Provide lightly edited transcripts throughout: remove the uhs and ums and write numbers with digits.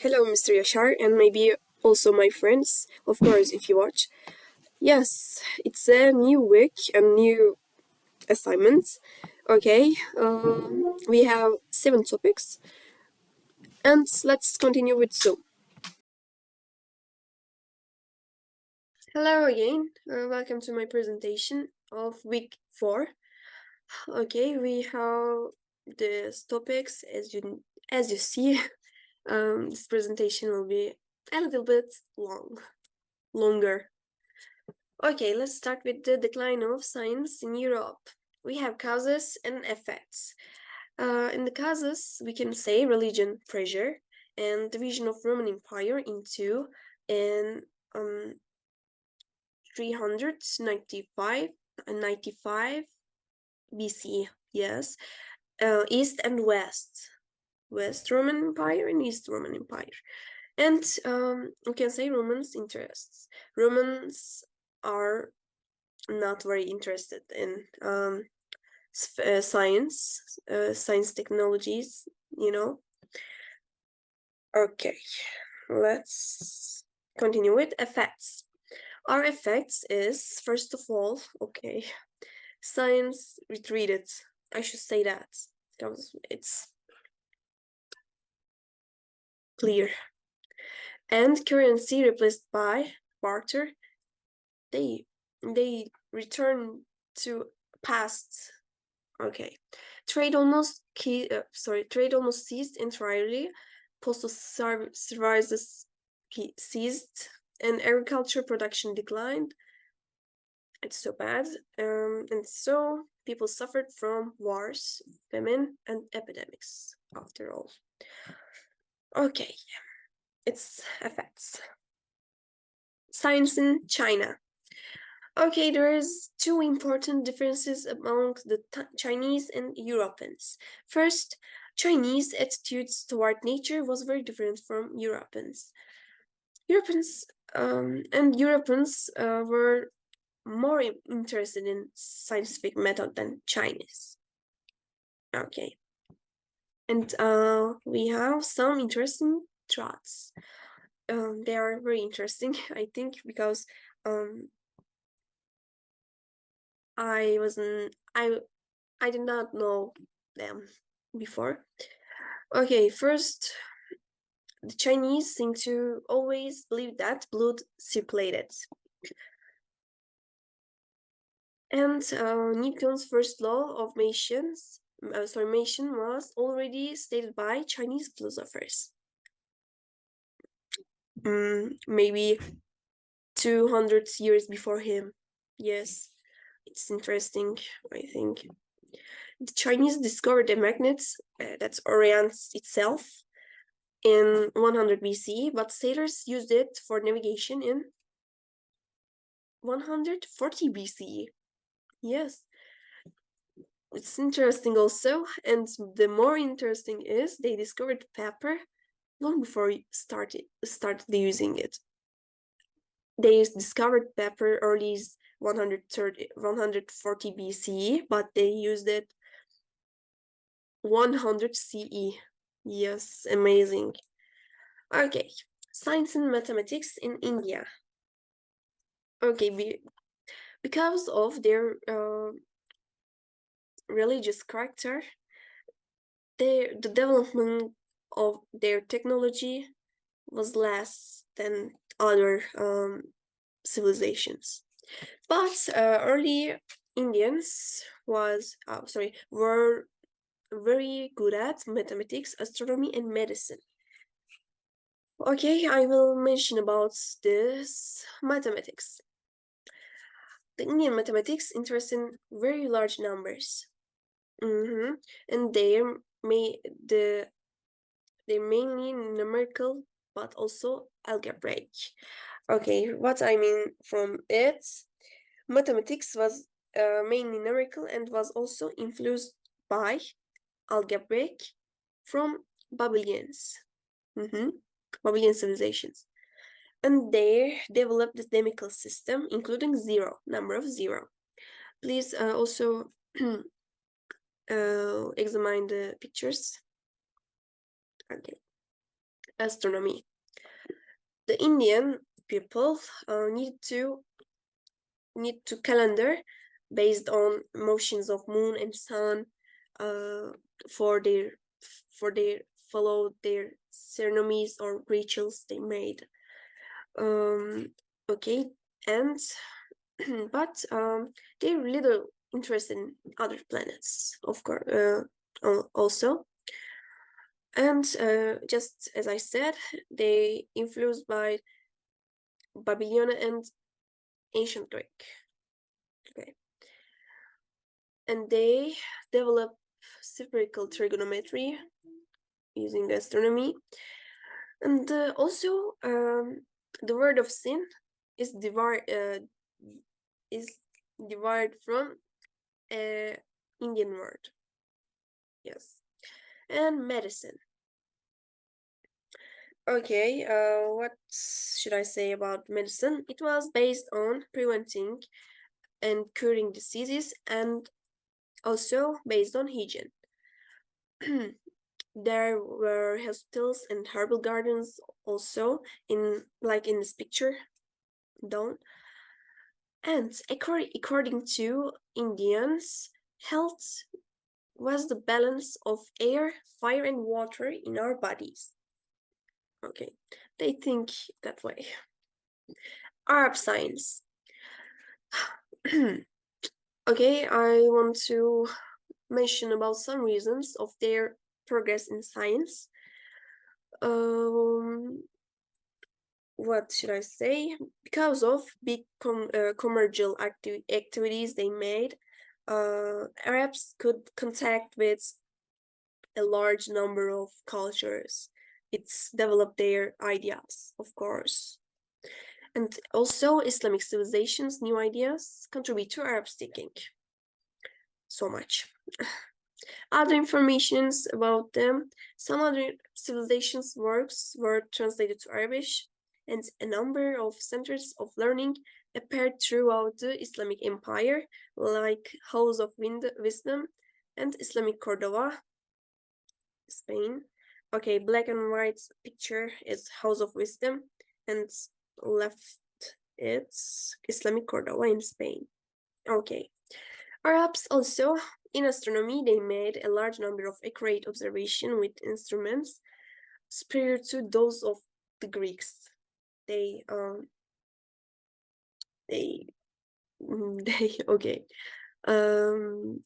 Hello, Mr. Yashar, and maybe also my friends, of course, if you watch. Yes, it's a new week and new assignments. Okay, we have 7 topics, and let's continue with Zoom. Hello again, welcome to my presentation of week 4. Okay, we have these topics as you see. This presentation will be a little bit longer. Okay, let's start with the decline of science in Europe. We have causes and effects. In the causes, we can say religion pressure and division of Roman Empire into in 395 and 95 BC. Yes, East and West Roman Empire and East Roman Empire. And we can say Romans' interests. Romans are not very interested in science technologies, you know. Okay, let's continue with effects. Our effects is, first of all, okay, science retreated. I should say that because it's clear. And currency replaced by barter. They return to past. Okay, trade almost ceased entirely. Postal services ceased, and agriculture production declined. It's so bad, and so people suffered from wars, famine, and epidemics. After all, okay, its effects. Science in China. Okay, there is 2 important differences among the Chinese and Europeans. First, Chinese attitudes toward nature was very different from Europeans. Europeans were more interested in scientific method than Chinese. Okay, and we have some interesting traits. They are very interesting, I think, because I wasn't I did not know them before. Okay, first, the Chinese seem to always believe that blood circulated. And Newton's first law of motion was already stated by Chinese philosophers. Maybe 200 years before him. Yes, it's interesting, I think. The Chinese discovered a magnet that orients itself in 100 BC, but sailors used it for navigation in 140 BC. Yes, it's interesting also, and the more interesting is they discovered paper long before started using it. They discovered paper early 140 BCE, but they used it 100 CE. Yes, amazing. Okay, science and mathematics in India. Okay, because of their religious character, the development of their technology was less than other civilizations. But early Indians were very good at mathematics, astronomy, and medicine. Okay, I will mention about this mathematics. The Indian mathematics interest in very large numbers. And they're mainly numerical, but also algebraic. Okay, what I mean from it, mathematics was mainly numerical and was also influenced by algebraic from Babylonians, Babylonian civilizations. And they developed the demical system, including number of zero. Please also examine the pictures. Okay. astronomy. The Indian people need to calendar based on motions of moon and sun for their follow their ceremonies or rituals they made. Okay, and but they're little interested in other planets, of course, also. And just as I said, they influenced by Babylonian and ancient Greek. Okay, and they developed spherical trigonometry using astronomy, and also the word of sin is derived from Indian word. Yes, and medicine. Okay, what should I say about medicine? It was based on preventing and curing diseases, and also based on hygiene. There were hospitals and herbal gardens also in this picture down. And according to Indians, health was the balance of air, fire, and water in our bodies. Okay, they think that way. Arab science. Okay, I want to mention about some reasons of their progress in science. What should I say? Because of big commercial activities they made, Arabs could contact with a large number of cultures. It's developed their ideas, of course. And also Islamic civilization's new ideas contribute to Arab thinking so much. Other informations about them, some other civilizations' works were translated to Arabic, and a number of centers of learning appeared throughout the Islamic Empire, like House of Wisdom and Islamic Cordova, Spain. Okay, black and white picture is House of Wisdom, and left it's Islamic Cordova in Spain. Okay. Arabs also, in astronomy, they made a large number of accurate observations with instruments superior to those of the Greeks. They okay. And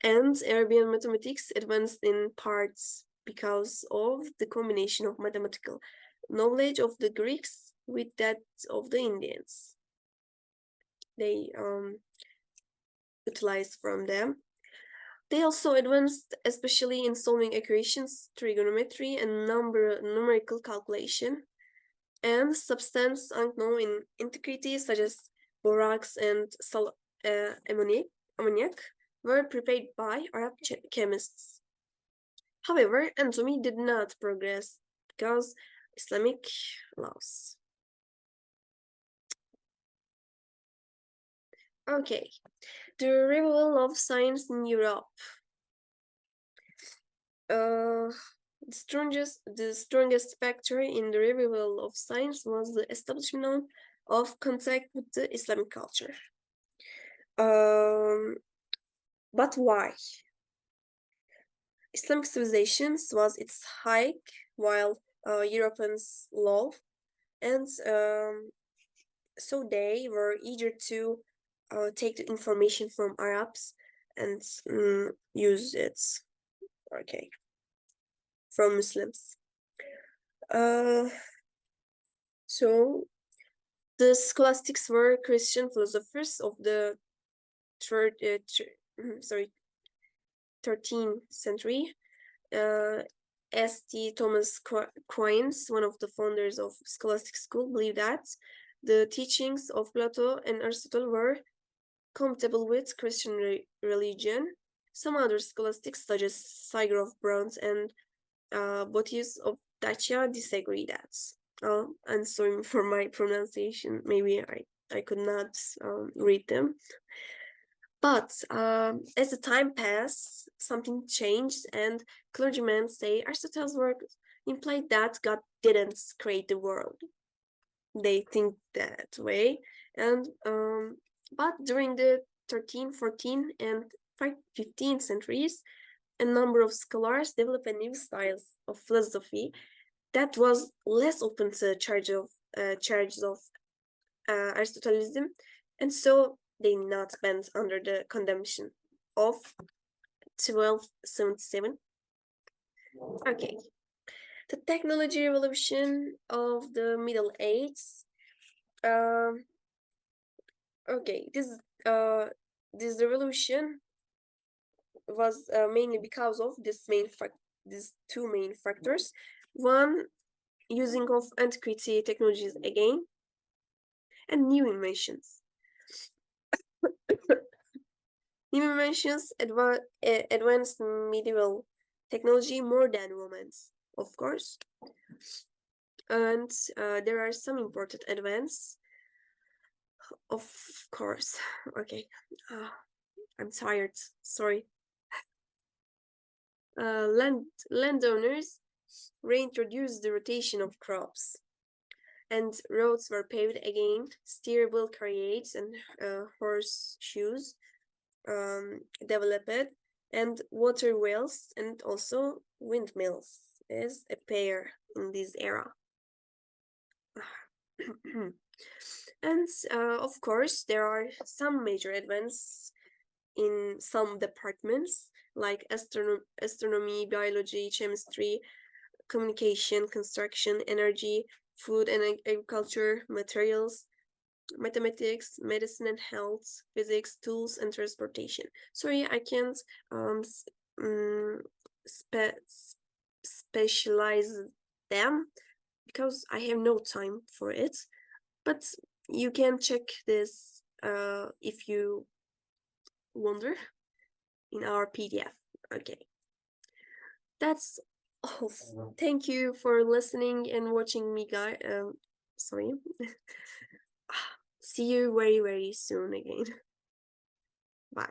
Arabian mathematics advanced in parts because of the combination of mathematical knowledge of the Greeks with that of the Indians. They utilized from them. They also advanced, especially in solving equations, trigonometry, and numerical calculation, and substances unknown in antiquity, such as borax and ammoniac, were prepared by Arab chemists. However, anatomy did not progress because Islamic laws. Okay, the revival of science in Europe. The strongest factor in the revival of science was the establishment of contact with the Islamic culture. But why? Islamic civilization was its height, while Europeans low, and so they were eager to take the information from Arabs and use it. Okay, from Muslims. So the scholastics were Christian philosophers of the 13th century. St. Thomas Aquinas, one of the founders of scholastic school, believed that the teachings of Plato and Aristotle were compatible with Christian religion. Some other scholastics, such as Siger of Bronze and Boetius of Dacia, disagree that. I'm sorry for my pronunciation. Maybe I could not read them. But as the time passed, something changed, and clergymen say Aristotle's work implied that God didn't create the world. They think that way. And but during the 13th, 14th, and 15th centuries, a number of scholars developed a new style of philosophy that was less open to charges of Aristotelianism, and so they not bent under the condemnation of 1277. Okay, the technology revolution of the Middle Ages. Um, okay, this revolution was mainly because of these two main factors. One, using of antiquity technologies again, and new inventions. New inventions advanced medieval technology more than Romance, of course. And there are some important advances, of course. Okay, I'm tired, sorry. Landowners reintroduced the rotation of crops, and roads were paved again, steerable carriages and horseshoes developed, and water wheels and also windmills is a pair in this era. And of course, there are some major advances in some departments like astronomy, biology, chemistry, communication, construction, energy, food and agriculture, materials, mathematics, medicine and health, physics, tools, and transportation. Sorry, I can't specialize them because I have no time for it. But you can check this if you wonder in our PDF. Okay. That's all. Thank you for listening and watching me, guys. Sorry. See you very, very soon again. Bye.